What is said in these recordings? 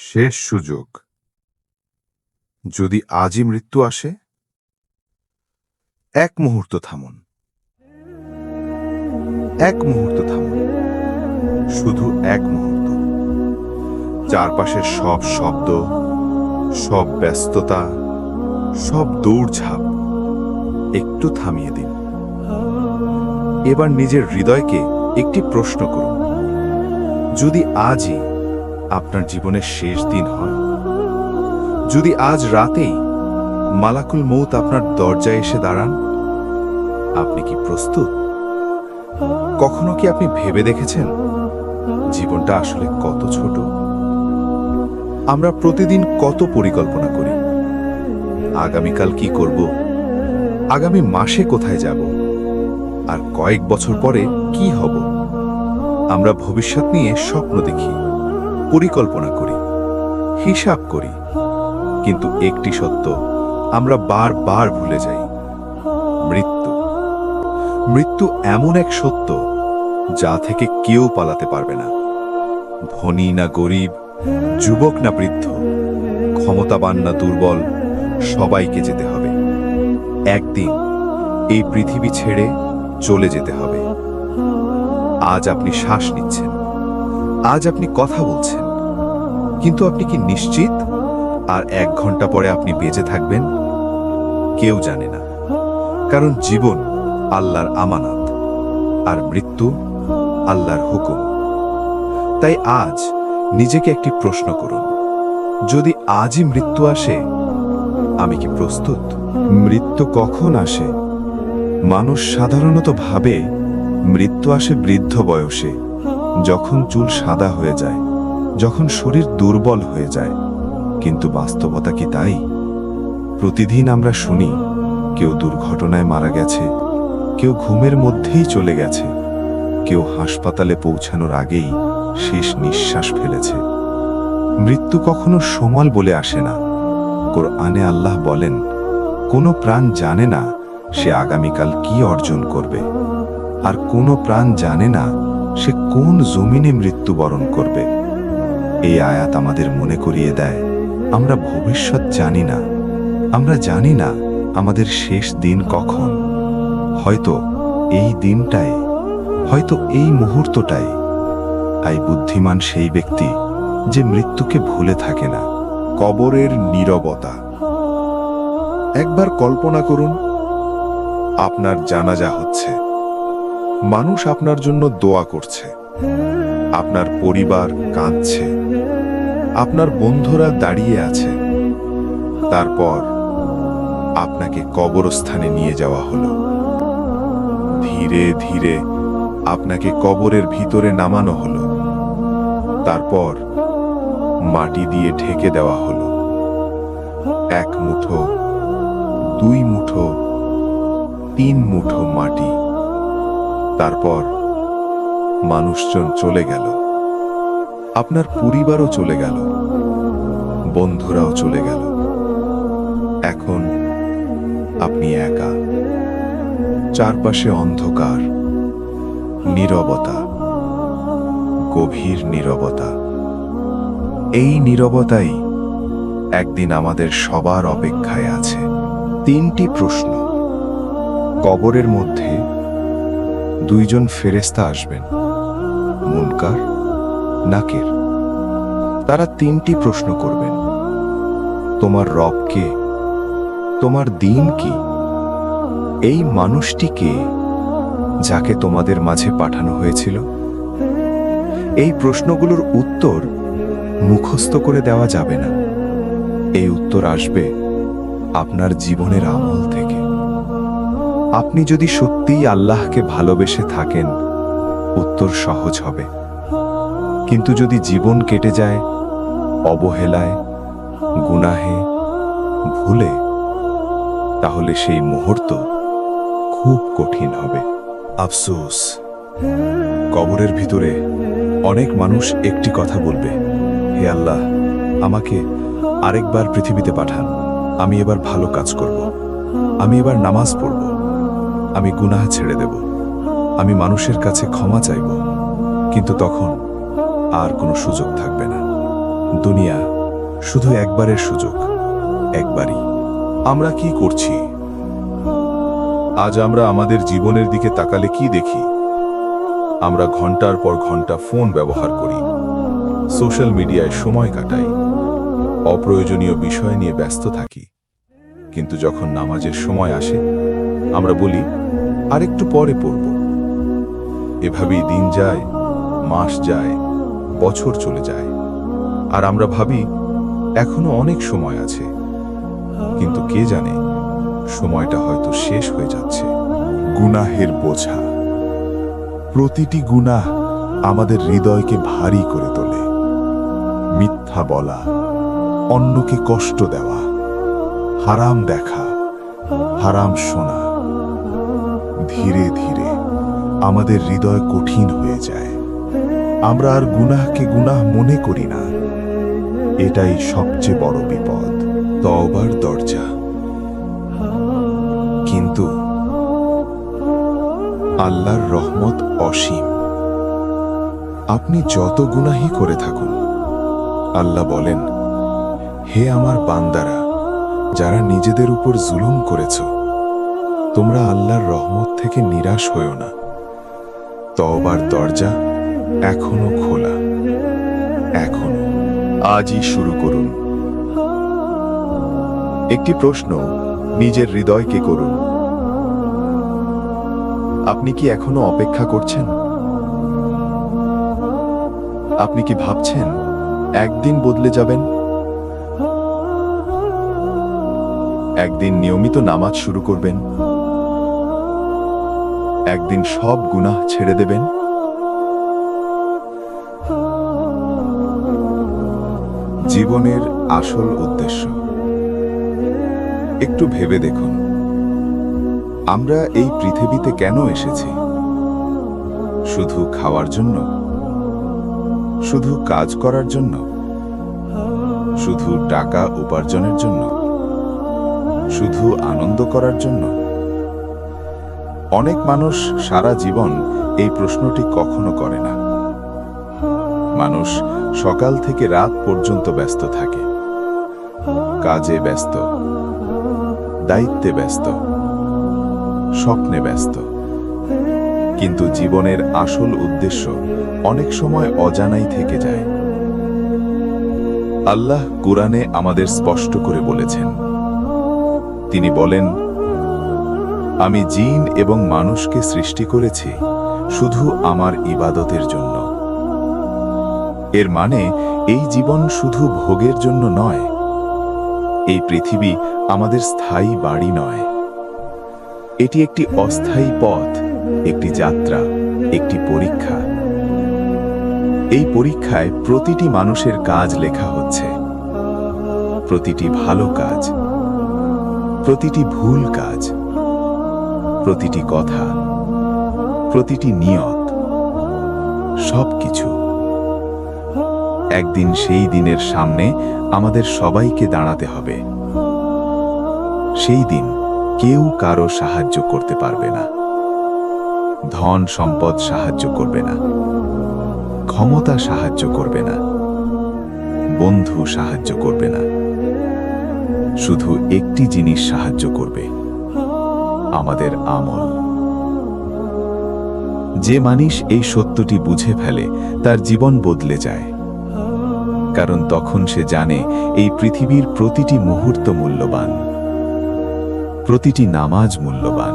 শেষ সুযোগ। যদি আজই মৃত্যু আসে, এক মুহূর্ত থামুন, এক মুহূর্ত থামুন, শুধু এক মুহূর্ত। চারপাশের সব শব্দ, সব ব্যস্ততা, সব দৌড়ঝাঁপ একটু থামিয়ে দিন। এবার নিজের হৃদয়কে একটি প্রশ্ন করুন, যদি আজই আপনার জীবনের শেষ দিন হয়, যদি আজ রাতেই মালাকুল মউত আপনার দরজায় এসে দাঁড়ান, আপনি কি প্রস্তুত? কখনো কি আপনি ভেবে দেখেছেন জীবনটা আসলে কত ছোট? আমরা প্রতিদিন কত পরিকল্পনা করি, আগামীকাল কি করব, আগামী মাসে কোথায় যাব, আর কয়েক বছর পরে কি হব। আমরা ভবিষ্যৎ নিয়ে স্বপ্ন দেখি, পরিকল্পনা করি, হিসাব করি, কিন্তু একটি সত্য আমরা বারবার ভুলে যাই, মৃত্যু। মৃত্যু এমন এক সত্য যা থেকে কেউ পালাতে পারবে না। ধনী না গরিব, যুবক না বৃদ্ধ, ক্ষমতাবান না দুর্বল, সবাইকে যেতে হবে। একদিন এই পৃথিবী ছেড়ে চলে যেতে হবে। আজ আপনি শ্বাস নিচ্ছেন, আজ আপনি কথা বলছেন, কিন্তু আপনি কি নিশ্চিত আর 1 ঘন্টা পরে আপনি বেঁচে থাকবেন? কেউ জানে না, কারণ জীবন আল্লাহর আমানত, আর মৃত্যু আল্লাহর হুকুম। তাই আজ নিজেকে একটি প্রশ্ন করুন, যদি আজই মৃত্যু আসে, আমি কি প্রস্তুত? মৃত্যু কখন আসে? মানুষ সাধারণত ভাবে মৃত্যু আসে বৃদ্ধ বয়সে, যখন চুল সাদা হয়ে যায়, যখন শরীর দুর্বল হয়ে যায়। কিন্তু বাস্তবতা কি তাই? প্রতিদিন আমরা শুনি কেউ দুর্ঘটনায় মারা গেছে, কেউ ঘুমের মধ্যেই চলে গেছে, কেউ হাসপাতালে পৌঁছানোর আগেই শেষ নিঃশ্বাস ফেলেছে। মৃত্যু কখনো সমল বলে আসে না। কোরআনে আল্লাহ বলেন, কোনো প্রাণ জানে না সে আগামীকাল কি অর্জন করবে, আর কোনো প্রাণ জানে না সে কোন জমিনে মৃত্যুবরণ করবে। এই আয়াত আমাদের মনে করিয়ে দেয়, আমরা ভবিষ্যৎ জানি না। আমরা জানি না আমাদের শেষ দিন কখন। হয়তো এই দিনটাই, হয়তো এই মুহূর্তটাই। আই বুদ্ধিমান সেই ব্যক্তি যে মৃত্যুকে ভুলে থাকে না। কবরের নীরবতা। একবার কল্পনা করুন, আপনার জানাজা হচ্ছে, মানুষ আপনার জন্য দোয়া করছে, আপনার পরিবার কাঁদছে, আপনার বন্ধুরা দাঁড়িয়ে আছে। তারপর আপনাকে কবরস্থানে নিয়ে যাওয়া হলো। ধীরে ধীরে আপনাকে কবরের ভিতরে নামানো হলো। তারপর মাটি দিয়ে ঢেকে দেওয়া হলো। 1 মুঠো, 2 মুঠো, 3 মুঠো মাটি। তারপর মানুষজন চলে গেল, আপনার পরিবারও চলে গেল, বন্ধুরাও চলে গেল। এখন আপনি একা, চারপাশে অন্ধকার, নীরবতা, গভীর নীরবতা। এই নীরবতাই একদিন আমাদের সবার অপেক্ষায় আছে। 3টি প্রশ্ন। কবরের মধ্যে 2 জন ফেরেশতা আসবেন, মুনকার, নাকির। তারা 3টি প্রশ্ন করবেন। তোমার রব কে? তোমার দিন কি? এই মানুষটি কে যাকে তোমাদের মাঝে পাঠানো হয়েছিল? এই প্রশ্নগুলোর উত্তর মুখস্থ করে দেওয়া যাবে না। এই উত্তর আসবে আপনার জীবনের আমল থেকে। আপনি যদি সত্যিই আল্লাহকে ভালোবেসে থাকেন, উত্তর সহজ হবে। কিন্তু যদি জীবন কেটে যায় অবহেলায়, গুনাহে, ভুলে, তাহলে সেই মুহূর্ত খুব কঠিন হবে। আফসোস, কবরের ভিতরে অনেক মানুষ একটি কথা বলবে, হে আল্লাহ, আমাকে আরেকবার পৃথিবীতে পাঠান। আমি এবার ভালো কাজ করব, আমি এবার নামাজ পড়ব, আমি গুনাহ ছেড়ে দেব, আমি মানুষের কাছে ক্ষমা চাইব। কিন্তু তখন আর কোনো সুযোগ থাকবে না। দুনিয়া শুধু একবারের সুযোগ, একবারই। আমরা কি করছি? আজ আমরা আমাদের জীবনের দিকে তাকালে কি দেখি? আমরা ঘন্টার পর ঘন্টা ফোন ব্যবহার করি, সোশ্যাল মিডিয়ায় সময় কাটাই, অপ্রয়োজনীয় বিষয় নিয়ে ব্যস্ত থাকি। কিন্তু যখন নামাজের সময় আসে, আমরা বলি আরেকটু পরে পড়ব। এভাবেই দিন যায়, মাস যায়, বছর চলে যায়, আর আমরা ভাবি এখনো অনেক সময় আছে। কিন্তু কে জানে, সময়টা হয়তো শেষ হয়ে যাচ্ছে। গুনাহের বোঝা, প্রতিটি গুনাহ আমাদের হৃদয়কে ভারী করে তোলে। মিথ্যা বলা, অন্যকে কষ্ট দেওয়া, হারাম দেখা, হারাম শোনা, ধীরে ধীরে আমাদের হৃদয় কঠিন হয়ে যায়। আমরা আর গুনাহকে গুনাহ মনে করি না। এটাই সবচেয়ে বড় বিপদ। তওবার দরজা। কিন্তু আল্লাহর রহমত অসীম। আপনি যত গুনাহি করে থাকুন, আল্লাহ বলেন, হে আমার বান্দারা, যারা নিজেদের উপর জুলুম করেছ, তোমরা আল্লাহর রহমত থেকে নিরাশ হয়ো না। তওবার দরজা এখনো খোলা, এখনো। আজই শুরু করুন। একটি প্রশ্ন নিজের হৃদয়কে করুন। আপনি কি এখনো অপেক্ষা করছেন? আপনি কি ভাবছেন একদিন বদলে যাবেন? একদিন নিয়মিত নামাজ শুরু করবেন? একদিন সব গুনাহ ছেড়ে দেবেন? জীবনের আসল উদ্দেশ্য একটু ভেবে দেখুন। আমরা এই পৃথিবীতে কেন এসেছি? শুধু খাওয়ার জন্য? শুধু কাজ করার জন্য? শুধু টাকা উপার্জনের জন্য? শুধু আনন্দ করার জন্য? অনেক মানুষ সারা জীবন এই প্রশ্নটি কখনো করে না। মানুষ সকাল থেকে রাত পর্যন্ত ব্যস্ত থাকে, কাজে ব্যস্ত, দায়িত্বে ব্যস্ত, স্বপ্নে ব্যস্ত। কিন্তু জীবনের আসল উদ্দেশ্য অনেক সময় অজানাই থেকে যায়। আল্লাহ কুরআনে আমাদের স্পষ্ট করে বলেছেন। তিনি বলেন, আমি জিন এবং মানুষকে সৃষ্টি করেছি শুধু আমার ইবাদতের জন্য। এর মানে এই জীবন শুধু ভোগের জন্য নয়। এই পৃথিবী আমাদের স্থায়ী বাড়ি নয়। এটি একটি অস্থায়ী পথ, একটি যাত্রা, একটি পরীক্ষা। এই পরীক্ষায় প্রতিটি মানুষের কাজ লেখা হচ্ছে। প্রতিটি ভালো কাজ, প্রতিটি ভুল কাজ, প্রতিটি কথা, প্রতিটি নিয়ত, সবকিছু। একদিন সেই দিনের সামনে আমাদের সবাইকে দাঁড়াতে হবে। সেই দিন কেউ কারো সাহায্য করতে পারবে না। ধন সম্পদ সাহায্য করবে না, ক্ষমতা সাহায্য করবে না, বন্ধু সাহায্য করবে না। শুধু একটি জিনিস সাহায্য করবে, আমাদের আমল। যে মানুষ এই সত্যটি বুঝে ফেলে, তার জীবন বদলে যায়। কারণ তখন সে জানে এই পৃথিবীর প্রতিটি মুহূর্ত মূল্যবান, প্রতিটি নামাজ মূল্যবান,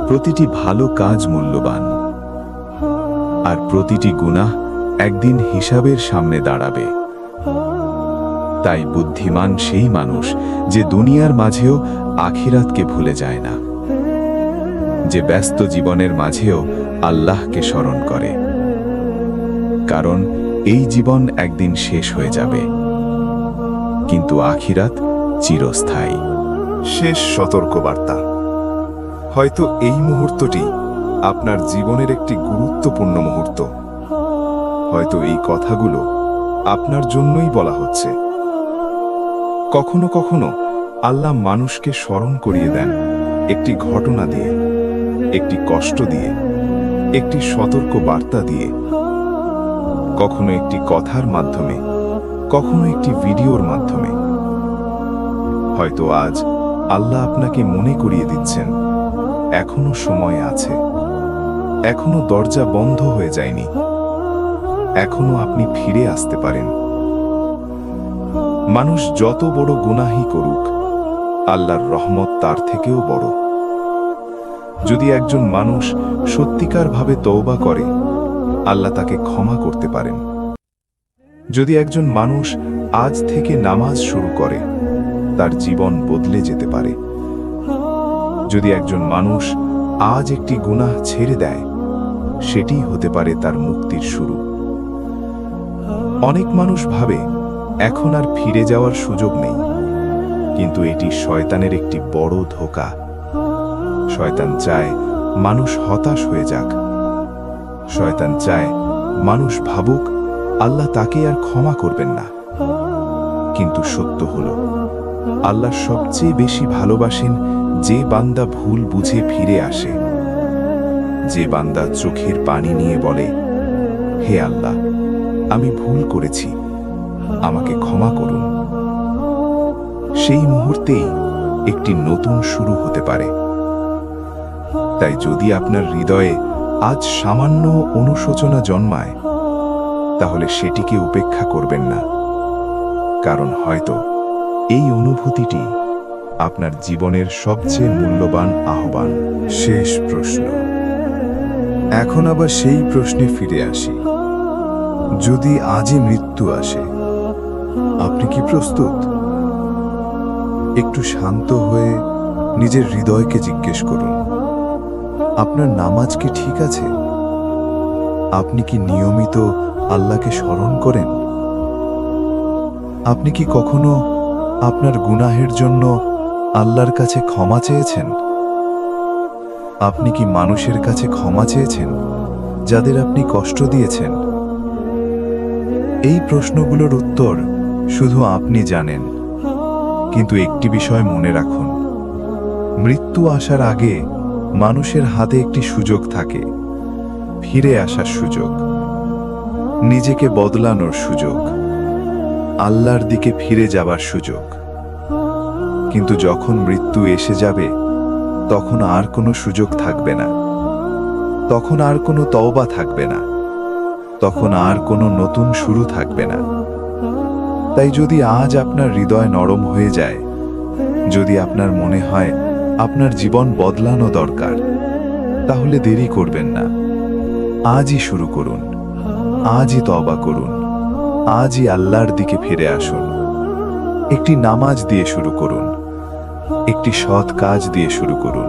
প্রতিটি ভালো কাজ মূল্যবান, আর প্রতিটি গুনাহ একদিন হিসাবের সামনে দাঁড়াবে। তাই বুদ্ধিমান সেই মানুষ যে দুনিয়ার মাঝেও আখিরাতকে ভুলে যায় না, যে ব্যস্ত জীবনের মাঝেও আল্লাহকে স্মরণ করে। কারণ এই জীবন একদিন শেষ হয়ে যাবে, কিন্তু আখিরাত চিরস্থায়ী। শেষ সতর্কবার্তা। হয়তো এই মুহূর্তটি আপনার জীবনের একটি গুরুত্বপূর্ণ মুহূর্ত। হয়তো এই কথাগুলো আপনার জন্যই বলা হচ্ছে। কখনো কখনো আল্লাহ মানুষকে স্মরণ করিয়ে দেন একটি ঘটনা দিয়ে, একটি কষ্ট দিয়ে, একটি সতর্ক বার্তা দিয়ে, কখনো একটি কথার মাধ্যমে, কখনো একটি ভিডিওর মাধ্যমে। হয়তো আজ আল্লাহ আপনাকে মনে করিয়ে দিচ্ছেন, এখনো সময় আছে, এখনো দরজা বন্ধ হয়ে যায়নি, এখনো আপনি ফিরে আসতে পারেন। মানুষ যত বড় গুনাহই করুক, আল্লাহর রহমত তার থেকেও বড়। যদি একজন মানুষ সত্যিকারভাবে তওবা করে, আল্লাহ তাকে ক্ষমা করতে পারেন। যদি একজন মানুষ আজ থেকে নামাজ শুরু করে, তার জীবন বদলে যেতে পারে। যদি একজন মানুষ আজ একটি গুনাহ ছেড়ে দেয়, সেটি হতে পারে তার মুক্তির শুরু। অনেক মানুষ ভাবে এখন আর ফিরে যাওয়ার সুযোগ নেই, কিন্তু এটি শয়তানের একটি বড় ধোঁকা। শয়তান চায় মানুষ হতাশ হয়ে যাক। শয়তান চায় মানুষ ভাবুক আল্লাহ তাকে আর ক্ষমা করবেন না। কিন্তু সত্য হলো, আল্লাহ সবচেয়ে বেশি ভালোবাসেন যে বান্দা ভুল বুঝে ফিরে আসে, যে বান্দা চোখের পানি নিয়ে বলে, হে আল্লাহ, আমি ভুল করেছি, আমাকে ক্ষমা করুন। সেই মুহূর্তেই একটি নতুন শুরু হতে পারে। তাই যদি আপনার হৃদয়ে আজ সামান্য অনুশোচনা জন্মায়, তাহলে সেটিকে উপেক্ষা করবেন না, কারণ হয়তো এই অনুভূতিটি আপনার জীবনের সবচেয়ে মূল্যবান আহ্বান। শেষ প্রশ্ন। এখন আবার সেই প্রশ্নে ফিরে আসি, যদি আজই মৃত্যু আসে, আপনি কি প্রস্তুত? একটু শান্ত হয়ে নিজের হৃদয়কে জিজ্ঞেস করুন, আপনার নামাজ কি ঠিক আছে? আপনি কি নিয়মিত আল্লাহকে স্মরণ করেন? আপনি কি কখনো আপনার গুনাহের জন্য আল্লাহর কাছে ক্ষমা চেয়েছেন? আপনি কি মানুষের কাছে ক্ষমা চেয়েছেন যাদের আপনি কষ্ট দিয়েছেন? এই প্রশ্নগুলোর উত্তর শুধু আপনি জানেন, কিন্তু একটি বিষয় মনে রাখুন, মৃত্যু আসার আগে মানুষের হাতে একটি সুযোগ থাকে, ফিরে আসার সুযোগ, নিজেকে বদলানোর সুযোগ, আল্লাহর দিকে ফিরে যাবার সুযোগ। কিন্তু যখন মৃত্যু এসে যাবে, তখন আর কোনো সুযোগ থাকবে না, তখন আর কোনো তওবা থাকবে না, তখন আর কোনো নতুন শুরু থাকবে না। তাই যদি আজ আপনার হৃদয় নরম হয়ে যায়, যদি আপনার মনে হয় আপনার জীবন বদলানো দরকার, তাহলে দেরি করবেন না, আজই শুরু করুন, আজই তওবা করুন, আজই আল্লাহর দিকে ফিরে আসুন। একটি নামাজ দিয়ে শুরু করুন, একটি সৎ কাজ দিয়ে শুরু করুন,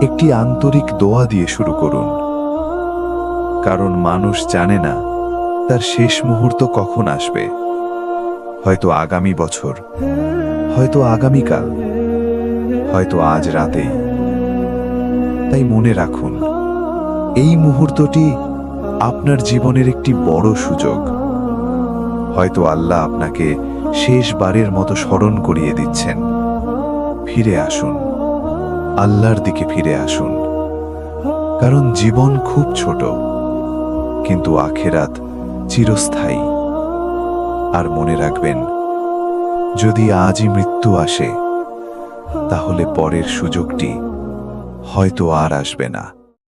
একটি আন্তরিক দোয়া দিয়ে শুরু করুন। কারণ মানুষ জানে না তার শেষ মুহূর্ত কখন আসবে, হয়তো আগামী বছর, হয়তো আগামীকাল, হয়তো আজ রাতেই। তাই মনে রাখুন, এই মুহূর্তটি আপনার জীবনের একটি বড় সুযোগ। হয়তো আল্লাহ আপনাকে শেষবারের মতো স্মরণ করিয়ে দিচ্ছেন, ফিরে আসুন, আল্লাহর দিকে ফিরে আসুন। কারণ জীবন খুব ছোট, কিন্তু আখিরাত চিরস্থায়ী। আর মনে রাখবেন, যদি আজই মৃত্যু আসে, তাহলে পরের সুযোগটি হয়তো আর আসবে না।